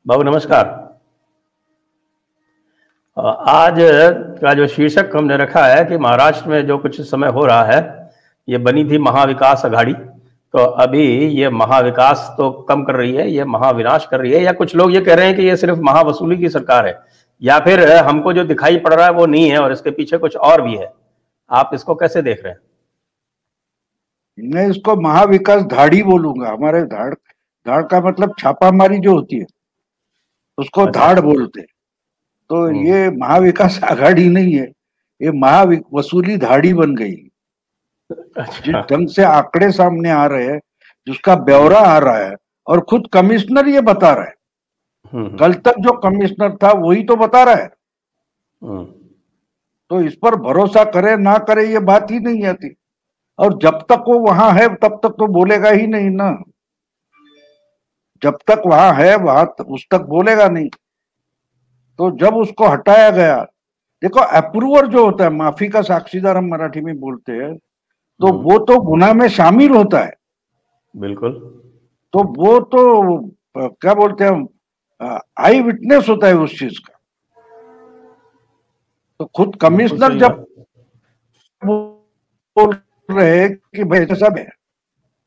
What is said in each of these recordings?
बाबू नमस्कार। आज का जो शीर्षक हमने रखा है कि महाराष्ट्र में जो कुछ समय हो रहा है, ये बनी थी महाविकास अघाड़ी, तो अभी ये महाविकास तो कम कर रही है, ये महाविनाश कर रही है, या कुछ लोग ये कह रहे हैं कि ये सिर्फ महावसूली की सरकार है, या फिर हमको जो दिखाई पड़ रहा है वो नहीं है और इसके पीछे कुछ और भी है। आप इसको कैसे देख रहे हैं? मैं इसको महाविकास धाड़ी बोलूंगा। हमारे धाड़ धाड़ का मतलब छापामारी जो होती है उसको अच्छा। धाड़ बोलते हैं। तो ये महाविकास आघाड़ी नहीं है, ये महावसूली धाड़ी बन गई। जिस अच्छा। ढंग से आंकड़े सामने आ रहे हैं, जिसका ब्यौरा आ रहा है, और खुद कमिश्नर ये बता रहा है। कल तक जो कमिश्नर था वही तो बता रहा है। तो इस पर भरोसा करे ना करे ये बात ही नहीं आती। और जब तक वो वहां है तब तक तो बोलेगा ही नहीं ना। जब तक वहां है वहां उस तक बोलेगा नहीं। तो जब उसको हटाया गया, देखो अप्रूवर जो होता है, माफी का साक्षीदार हम मराठी में बोलते हैं, तो वो तो गुनाह में शामिल होता है। बिल्कुल। तो वो तो क्या बोलते हैं हम, आई विटनेस होता है उस चीज का। तो खुद कमिश्नर जब बोल रहे हैं कि भाई ऐसा सब है,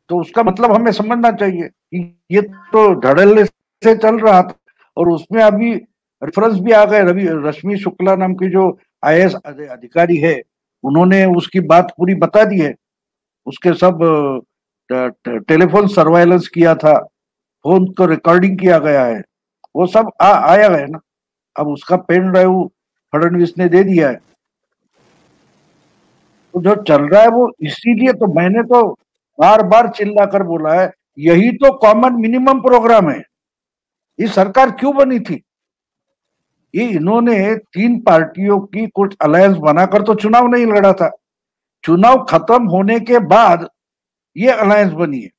तो उसका मतलब हमें समझना चाहिए कि ये तो धड़ल्ले से चल रहा था। और उसमें अभी रेफरेंस भी आ गए, रश्मि शुक्ला नाम की जो आईएएस अधिकारी है, उन्होंने उसकी बात पूरी बता दी है। उसके सब टेलीफोन सर्वाइलेंस किया था, फोन को रिकॉर्डिंग किया गया है, वो सब आया है ना। अब उसका पेन ड्राइव फडणवीस ने दे दिया है। तो जो चल रहा है वो इसीलिए तो मैंने तो बार बार चिल्ला कर बोला है, यही तो कॉमन मिनिमम प्रोग्राम है। ये सरकार क्यों बनी थी? ये इन्होंने तीन पार्टियों की कुछ अलायंस बनाकर तो चुनाव नहीं लड़ा था। चुनाव खत्म होने के बाद ये अलायंस बनी है।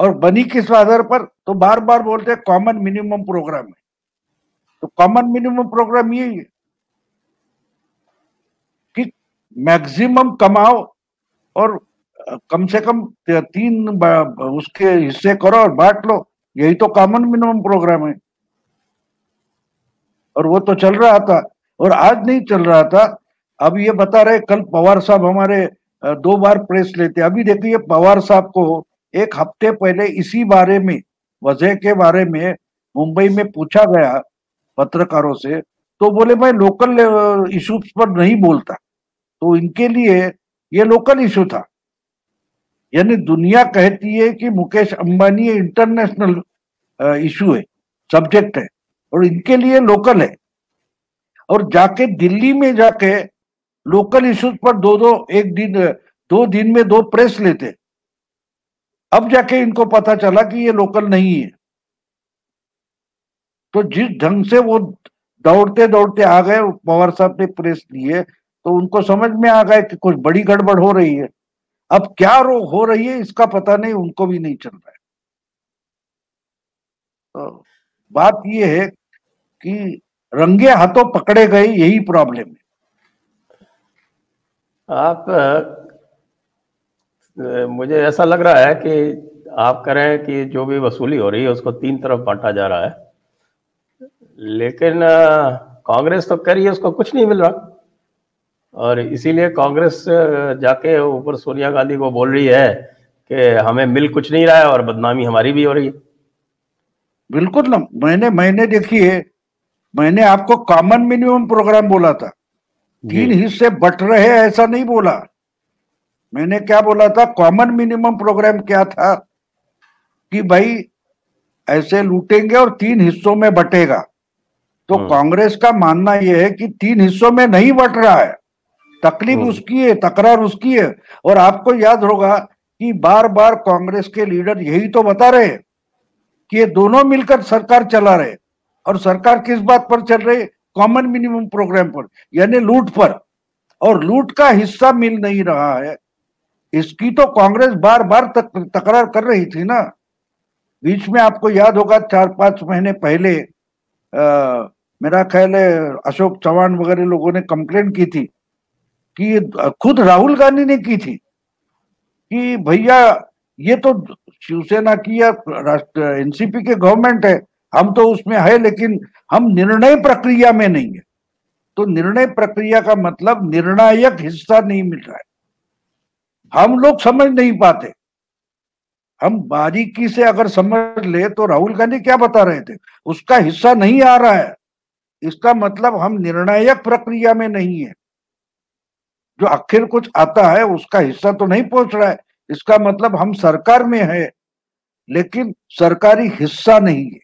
और बनी किस आधार पर? तो बार बार बोलते हैं कॉमन मिनिमम प्रोग्राम है। तो कॉमन मिनिमम प्रोग्राम यही है कि मैक्सिमम कमाओ और कम से कम 3 उसके हिस्से करो और बांट लो। यही तो कॉमन मिनिमम प्रोग्राम है। और वो तो चल रहा था, और आज नहीं चल रहा था। अब ये बता रहे, कल पवार साहब हमारे 2 बार प्रेस लेते। अभी देखिए, पवार साहब को 1 हफ्ते पहले इसी बारे में, वजह के बारे में मुंबई में पूछा गया पत्रकारों से, तो बोले मैं लोकल इश्यूज पर नहीं बोलता। तो इनके लिए ये लोकल इशू था। यानी दुनिया कहती है कि मुकेश अंबानी इंटरनेशनल इशू है, सब्जेक्ट है, और इनके लिए लोकल है। और जाके दिल्ली में जाके लोकल इश्यूज पर 2 दिन में 2 प्रेस लेते। अब जाके इनको पता चला कि ये लोकल नहीं है। तो जिस ढंग से वो दौड़ते दौड़ते आ गए, पवार साहब ने प्रेस लिए, तो उनको समझ में आ गया कि कुछ बड़ी गड़बड़ हो रही है। अब क्या हो रही है इसका पता नहीं, उनको भी नहीं चल रहा है। तो बात ये है कि रंगे हाथों पकड़े गए, यही प्रॉब्लम है। आप मुझे ऐसा लग रहा है कि आप कह रहे हैं कि जो भी वसूली हो रही है उसको 3 तरफ बांटा जा रहा है, लेकिन कांग्रेस तो कह रही है उसको कुछ नहीं मिल रहा, और इसीलिए कांग्रेस जाके ऊपर सोनिया गांधी को बोल रही है कि हमें मिल कुछ नहीं रहा है और बदनामी हमारी भी हो रही है। बिल्कुल ना। मैंने देखिए, मैंने आपको कॉमन मिनिमम प्रोग्राम बोला था। 3 हिस्से बट रहे हैं ऐसा नहीं बोला। मैंने क्या बोला था? कॉमन मिनिमम प्रोग्राम क्या था कि भाई ऐसे लूटेंगे और 3 हिस्सों में बटेगा। तो कांग्रेस का मानना यह है कि 3 हिस्सों में नहीं बट रहा है। तकलीफ उसकी है, तकरार उसकी है। और आपको याद होगा कि बार बार कांग्रेस के लीडर यही तो बता रहे हैं कि ये दोनों मिलकर सरकार चला रहे। और सरकार किस बात पर चल रही है? कॉमन मिनिमम प्रोग्राम पर, यानी लूट पर। और लूट का हिस्सा मिल नहीं रहा है, इसकी तो कांग्रेस बार बार तकरार कर रही थी ना। बीच में आपको याद होगा 4-5 महीने पहले मेरा ख्याल है अशोक चौहान वगैरह लोगों ने कंप्लेंट की थी, कि खुद राहुल गांधी ने की थी कि भैया ये तो शिवसेना की या एनसीपी के गवर्नमेंट है, हम तो उसमें है, लेकिन हम निर्णय प्रक्रिया में नहीं है। तो निर्णय प्रक्रिया का मतलब निर्णायक हिस्सा नहीं मिल रहा है। हम लोग समझ नहीं पाते। हम बारीकी से अगर समझ ले तो राहुल गांधी क्या बता रहे थे, उसका हिस्सा नहीं आ रहा है, इसका मतलब हम निर्णायक प्रक्रिया में नहीं है। जो आखिर कुछ आता है उसका हिस्सा तो नहीं पहुंच रहा है, इसका मतलब हम सरकार में है लेकिन सरकारी हिस्सा नहीं है।